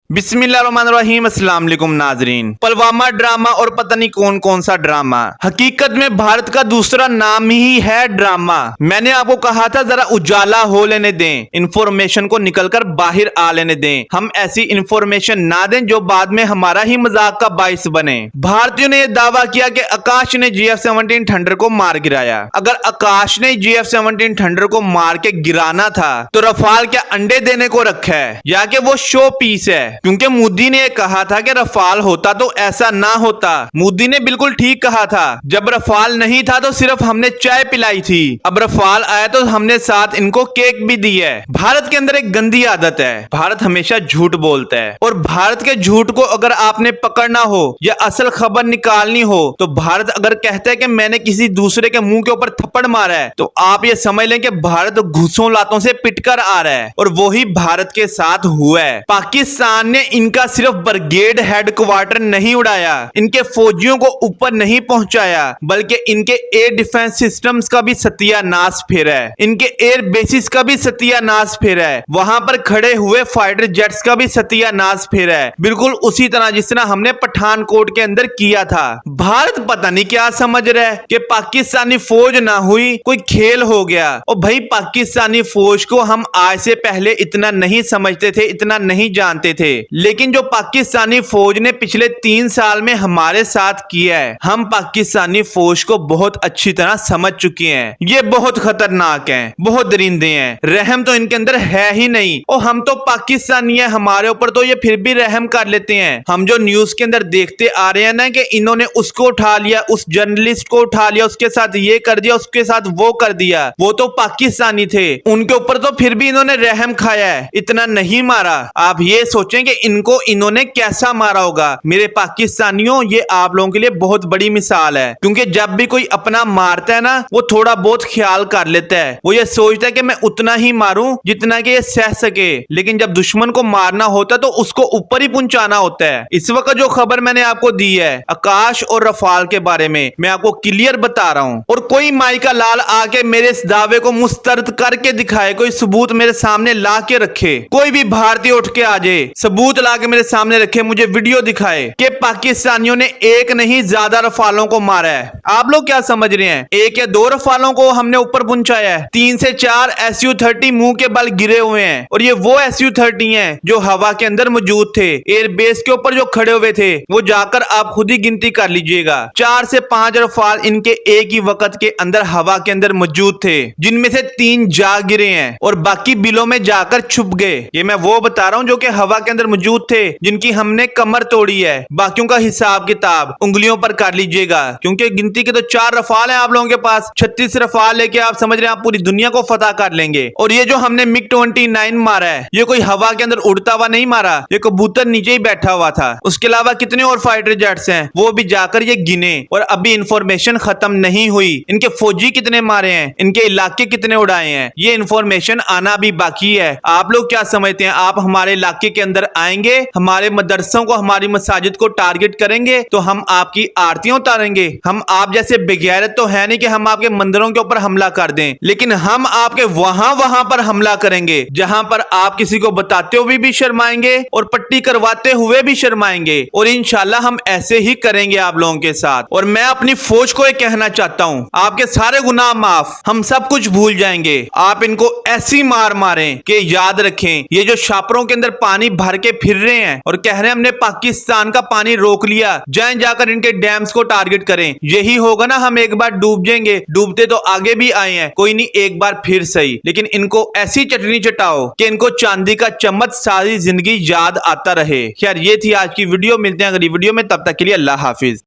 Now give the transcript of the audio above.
बिस्मिल्लाहिर्रहमानिर्रहीम, अस्सलाम वालेकुम नाजरीन। पुलवामा ड्रामा और पता नहीं कौन कौन सा ड्रामा, हकीकत में भारत का दूसरा नाम ही है ड्रामा। मैंने आपको कहा था जरा उजाला हो लेने दें, इंफॉर्मेशन को निकलकर बाहर आ लेने दें। हम ऐसी इंफॉर्मेशन ना दें जो बाद में हमारा ही मजाक का बाइस बने। भारतीयों ने यह दावा किया कि आकाश ने GF-17 थंडर को मार गिराया। अगर आकाश ने GF-17 थंडर को मार के गिराना था तो रफाल क्या अंडे देने को रखा है या कि वो शो पीस है? क्योंकि मोदी ने कहा था कि रफाल होता तो ऐसा ना होता। मोदी ने बिल्कुल ठीक कहा था। जब रफाल नहीं था तो सिर्फ हमने चाय पिलाई थी, अब रफाल आया तो हमने साथ इनको केक भी दी है। भारत के अंदर एक गंदी आदत है, भारत हमेशा झूठ बोलता है और भारत के झूठ को अगर आपने पकड़ना हो या असल खबर निकालनी हो तो भारत अगर कहता है कि मैंने किसी दूसरे के मुंह के ऊपर थप्पड़ मारा है तो आप ये समझ लें कि भारत घुसों लातों से पिटकर आ रहा है और वही भारत के साथ हुआ है। पाकिस्तान ने इनका सिर्फ ब्रिगेड हेडक्वार्टर नहीं उड़ाया, इनके फौजियों को ऊपर नहीं पहुंचाया, बल्कि इनके एयर डिफेंस सिस्टम्स का भी सत्यानाश फेरा है, इनके एयर बेसिस का भी सत्यानाश फेरा है, वहां पर खड़े हुए फाइटर जेट्स का भी सत्यानाश फेरा है, बिल्कुल उसी तरह जिस तरह हमने पठानकोट के अंदर किया था। भारत पता नहीं क्या समझ रहा है कि पाकिस्तानी फौज ना हुई कोई खेल हो गया। और भाई पाकिस्तानी फौज को हम आज से पहले इतना नहीं समझते थे, इतना नहीं जानते थे, लेकिन जो पाकिस्तानी फौज ने पिछले 3 साल में हमारे साथ किया है, हम पाकिस्तानी फौज को बहुत अच्छी तरह समझ चुके हैं। ये बहुत खतरनाक हैं, बहुत दरिंदे हैं, रहम तो इनके अंदर है ही नहीं। और हम तो पाकिस्तानी है, हमारे ऊपर तो ये फिर भी रहम कर लेते हैं। हम जो न्यूज के अंदर देखते आ रहे हैं ना कि इन्होंने उसको उठा लिया, उस जर्नलिस्ट को उठा लिया, उसके साथ ये कर दिया, उसके साथ वो कर दिया, वो तो पाकिस्तानी थे, उनके ऊपर तो फिर भी इन्होंने रहम खाया है, इतना नहीं मारा। आप ये सोचें कि इनको इन्होंने कैसा मारा होगा। मेरे पाकिस्तानियों, ये आप लोगों के लिए बहुत बड़ी मिसाल है, क्योंकि जब भी कोई अपना मारता है ना वो थोड़ा बहुत ख्याल कर लेता है, वो ये सोचता है कि मैं उतना ही मारूं जितना कि ये सह सके, लेकिन जब दुश्मन को मारना होता है तो उसको ऊपर ही पहुंचाना होता है। इस वक्त जो खबर मैंने आपको दी है आकाश और रफाल के बारे में, मैं आपको क्लियर बता रहा हूं, और कोई माई का लाल आके मेरे इस दावे को मुस्तरद करके दिखाए, कोई सबूत मेरे सामने ला के रखे, कोई भी भारतीय उठ के आ जाए, सबूत ला के मेरे सामने रखे, मुझे वीडियो दिखाए कि पाकिस्तानियों ने एक नहीं ज्यादा रफालों को मारा है। आप लोग क्या समझ रहे हैं, एक या 2 रफालों को हमने ऊपर पहुंचाया है? 3 से 4 SU-30 मुंह के बल गिरे हुए हैं, और ये वो SU-30 हैं जो हवा के अंदर मौजूद थे, एयरबेस के ऊपर जो खड़े हुए थे, वो जाकर आप खुद ही गिनती कर लीजिएगा। 4 से 5 रफाल इनके एक ही वक्त के अंदर हवा के अंदर मौजूद थे, जिनमें से 3 जा गिरे हैं और बाकी बिलों में जाकर छुप गए। ये मैं वो बता रहा हूं जो कि हवा के अंदर मौजूद थे, जिनकी हमने कमर तोड़ी है। बाकियों का हिसाब किताब उंगलियों पर कर लीजिएगा, क्योंकि गिनती के तो 4 रफाल हैं आप लोगों के पास, 36 रफाल लेके आप समझ रहे हैं आप पूरी दुनिया को फतह कर लेंगे। और ये जो हमने MiG-29 मारा है, ये कोई हवा के अंदर उड़ता हुआ नहीं मारा, ये कबूतर नीचे ही बैठा हुआ था। उसके अलावा कितने और फाइटर जेट्स हैं वो भी जाकर ये गिने, और अभी इंफॉर्मेशन खत्म नहीं हुई, इनके फौजी कितने मारे हैं, इनके इलाके कितने उड़ाए हैं, ये इंफॉर्मेशन आना भी बाकी है। आप लोग क्या समझते हैं, आप हमारे इलाके के अंदर आएंगे, हमारे मदरसों को, हमारी मसाजिद को टारगेट करेंगे तो हम आपकी आरतियां उतारेंगे? हम आप जैसे बेगैरत तो है नहीं कि हम आपके मंदिरों के ऊपर हमला कर दें, लेकिन हम आपके वहां पर हमला करेंगे जहां पर आप किसी को बताते हुए भी शर्माएंगे और पट्टी करवाते हुए भी शर्माएंगे, और इंशाल्लाह हम ऐसे ही करेंगे आप लोगों के साथ। और मैं अपनी फौज को ये कहना चाहता हूं, आपके सारे गुनाह माफ, हम सब कुछ भूल जाएंगे। आप इनको ऐसी मार मारें कि याद रखें, ये जो छापरों के अंदर पानी भर के फिर रहे हैं और कह रहे हैं हमने पाकिस्तान का पानी रोक लिया, जाएं जाकर इनके डैम्स को टारगेट करें, यही होगा ना, हम एक बार डूब जाएंगे। डूबते तो आगे भी आए हैं, कोई नहीं, एक बार फिर सही, लेकिन इनको ऐसी चटनी चटाओ कि इनको चांदी का चम्मच सारी जिंदगी याद आता रहे। खैर ये थी आज की वीडियो, मिलते हैं अगली वीडियो में, तब तक के लिए अल्लाह हाफिज।